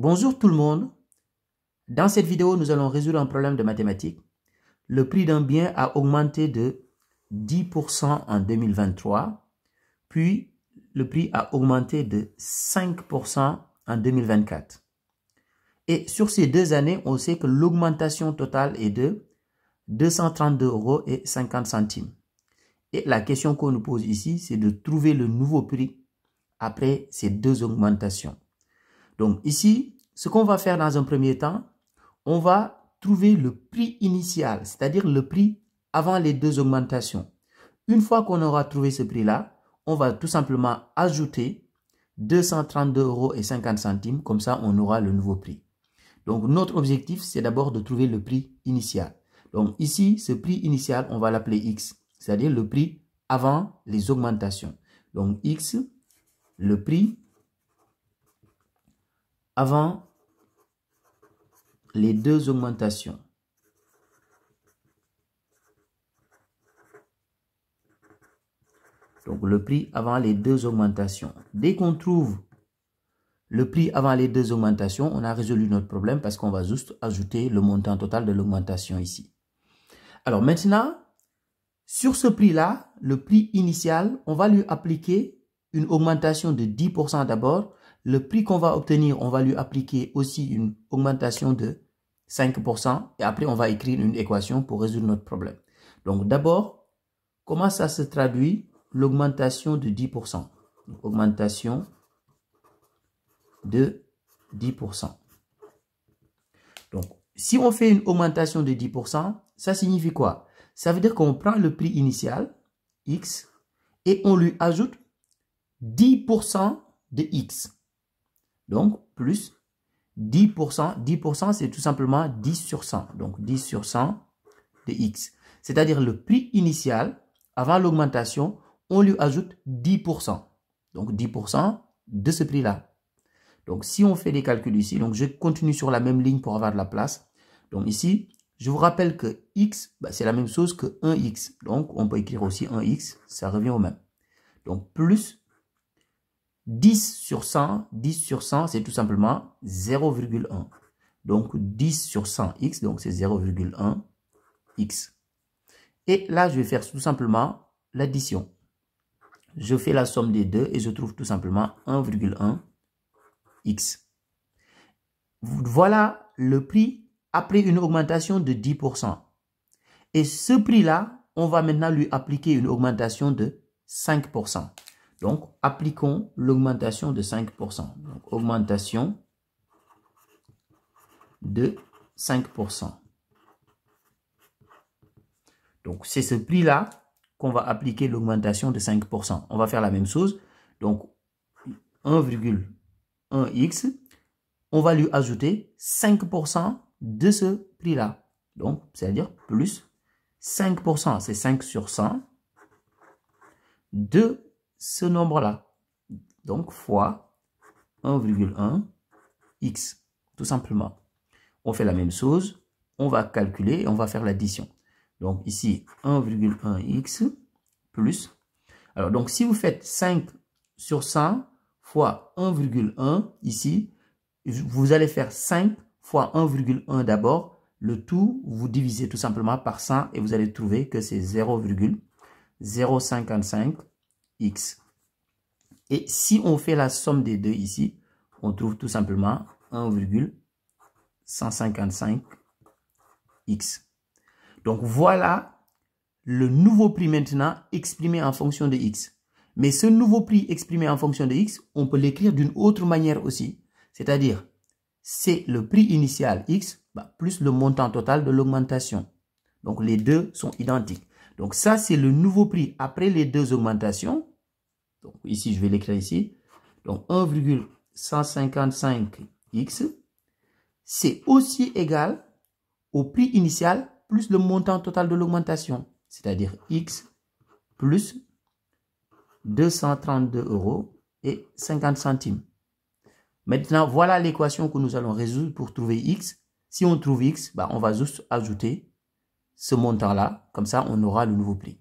Bonjour tout le monde. Dans cette vidéo, nous allons résoudre un problème de mathématiques. Le prix d'un bien a augmenté de 10% en 2023, puis le prix a augmenté de 5% en 2024. Et sur ces 2 années, on sait que l'augmentation totale est de 232,50 €. Et la question qu'on nous pose ici, c'est de trouver le nouveau prix après ces 2 augmentations. Donc ici, ce qu'on va faire dans un premier temps, on va trouver le prix initial, c'est-à-dire le prix avant les 2 augmentations. Une fois qu'on aura trouvé ce prix-là, on va tout simplement ajouter 232,50 €, comme ça on aura le nouveau prix. Donc notre objectif, c'est d'abord de trouver le prix initial. Donc ici, ce prix initial, on va l'appeler X, c'est-à-dire le prix avant les augmentations. Donc X, le prix avant les 2 augmentations. Donc le prix avant les 2 augmentations. Dès qu'on trouve le prix avant les 2 augmentations, on a résolu notre problème parce qu'on va juste ajouter le montant total de l'augmentation ici. Alors maintenant, sur ce prix-là, le prix initial, on va lui appliquer une augmentation de 10% d'abord. Le prix qu'on va obtenir, on va lui appliquer aussi une augmentation de 5%. Et après, on va écrire une équation pour résoudre notre problème. Donc d'abord, comment ça se traduit l'augmentation de 10%? Augmentation de 10%. Donc, si on fait une augmentation de 10%, ça signifie quoi? Ça veut dire qu'on prend le prix initial, X, et on lui ajoute 10% de X. Donc, plus 10%. 10%, c'est tout simplement 10 sur 100. Donc, 10 sur 100 de X. C'est-à-dire le prix initial, avant l'augmentation, on lui ajoute 10%. Donc, 10% de ce prix-là. Donc, si on fait des calculs ici, donc je continue sur la même ligne pour avoir de la place. Donc, ici, je vous rappelle que X, c'est la même chose que 1X. Donc, on peut écrire aussi 1X, ça revient au même. Donc, plus 10 sur 100, 10 sur 100, c'est tout simplement 0,1. Donc, 10 sur 100X, donc c'est 0,1X. Et là, je vais faire tout simplement l'addition. Je fais la somme des deux et je trouve tout simplement 1,1X. Voilà le prix après une augmentation de 10%. Et ce prix-là, on va maintenant lui appliquer une augmentation de 5%. Donc, appliquons l'augmentation de 5%. Donc, augmentation de 5%. Donc, c'est ce prix-là qu'on va appliquer l'augmentation de 5%. On va faire la même chose. Donc, 1,1X, on va lui ajouter 5% de ce prix-là. Donc, c'est-à-dire plus 5%, c'est 5 sur 100 de ce nombre-là. Donc, fois 1,1X, tout simplement. On fait la même chose, on va calculer et on va faire l'addition. Donc, ici, 1,1X plus. Alors, donc, si vous faites 5 sur 100 fois 1,1 ici, vous allez faire 5 fois 1,1 d'abord. Le tout, vous divisez tout simplement par 100 et vous allez trouver que c'est 0,055X. Et si on fait la somme des deux ici, on trouve tout simplement 1,155X. Donc voilà le nouveau prix maintenant exprimé en fonction de X. Mais ce nouveau prix exprimé en fonction de X, on peut l'écrire d'une autre manière aussi. C'est-à-dire, c'est le prix initial X plus le montant total de l'augmentation. Donc, les deux sont identiques. Donc, ça, c'est le nouveau prix après les 2 augmentations. Donc, ici, je vais l'écrire ici. Donc, 1,155X, c'est aussi égal au prix initial plus le montant total de l'augmentation. C'est-à-dire X plus 232,50 €. Maintenant, voilà l'équation que nous allons résoudre pour trouver X. Si on trouve X, on va juste ajouter ce montant-là. Comme ça, on aura le nouveau prix.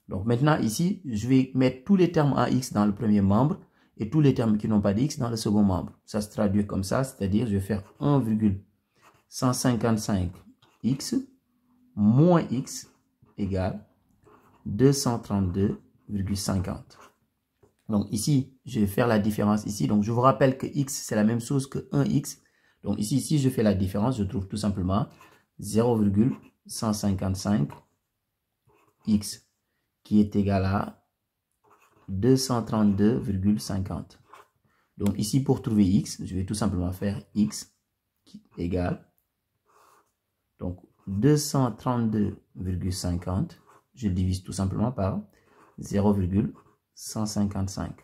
Donc maintenant, ici, je vais mettre tous les termes en X dans le premier membre. et tous les termes qui n'ont pas de x dans le second membre. Ça se traduit comme ça, c'est-à-dire je vais faire 1,155x moins x égale 232,50. Donc ici, je vais faire la différence ici. Donc je vous rappelle que x, c'est la même chose que 1x. Donc ici, si je fais la différence, je trouve tout simplement 0,155x qui est égal à 232,50. Donc ici, pour trouver x, je vais tout simplement faire x qui égale donc 232,50. Je divise tout simplement par 0,155.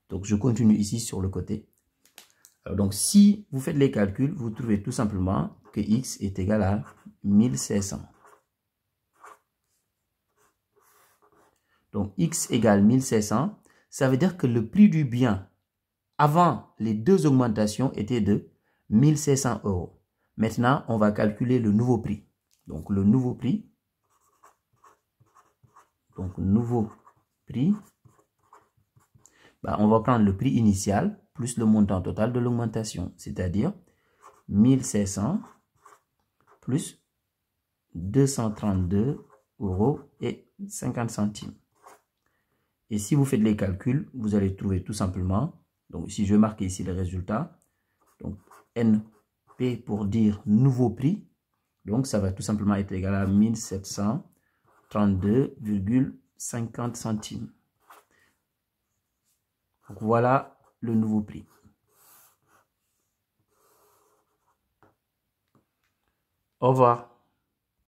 Donc je continue ici sur le côté. Alors, donc si vous faites les calculs, vous trouvez tout simplement que x est égal à 1700. Donc x égale 1700, ça veut dire que le prix du bien avant les deux augmentations était de 1700 euros. Maintenant, on va calculer le nouveau prix. Donc le nouveau prix, on va prendre le prix initial plus le montant total de l'augmentation, c'est-à-dire 1700 plus 232 euros et 50 centimes. Et si vous faites les calculs, vous allez trouver tout simplement, donc si je vais marquer ici le résultat, donc NP pour dire nouveau prix, donc ça va tout simplement être égal à 1732,50 centimes. Donc voilà le nouveau prix. Au revoir.